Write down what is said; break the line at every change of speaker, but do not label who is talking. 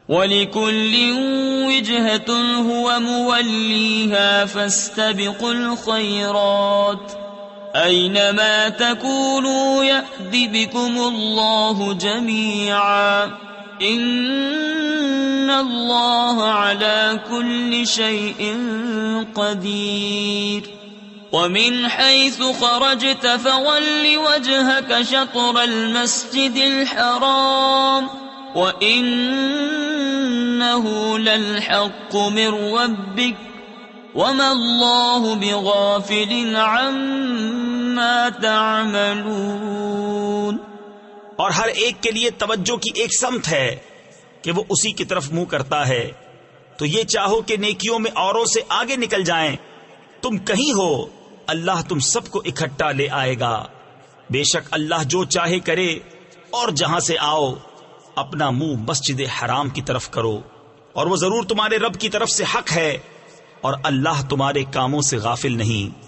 وَلِكُلٍّ وِجْهَةٌ هُوَ مُوَلِّيهَا فَاسْتَبِقُوا الْخَيْرَاتِ أَيْنَمَا تَكُونُوا يَأْتِ بِكُمُ اللَّهُ جَمِيعًا إِنَّ اللَّهَ عَلَى كُلِّ شَيْءٍ قَدِيرٌ وَمِنْ حَيْثُ خَرَجْتَ فَوَلِّ وَجْهَكَ شَطْرَ الْمَسْجِدِ الْحَرَامِ وَإِنَّهُ لَلْحَقُّ مِنْ رَبِّكَ وَمَا اللَّهُ بِغَافِلٍ عَمَّا تَعْمَلُونَ۔
اور ہر ایک کے لیے توجہ کی ایک سمت ہے کہ وہ اسی کی طرف منہ کرتا ہے، تو یہ چاہو کہ نیکیوں میں اوروں سے آگے نکل جائیں، تم کہیں ہو اللہ تم سب کو اکٹھا لے آئے گا۔ بے شک اللہ جو چاہے کرے، اور جہاں سے آؤ اپنا منہ مسجد حرام کی طرف کرو، اور وہ ضرور تمہارے رب کی طرف سے حق ہے، اور اللہ تمہارے کاموں سے غافل نہیں۔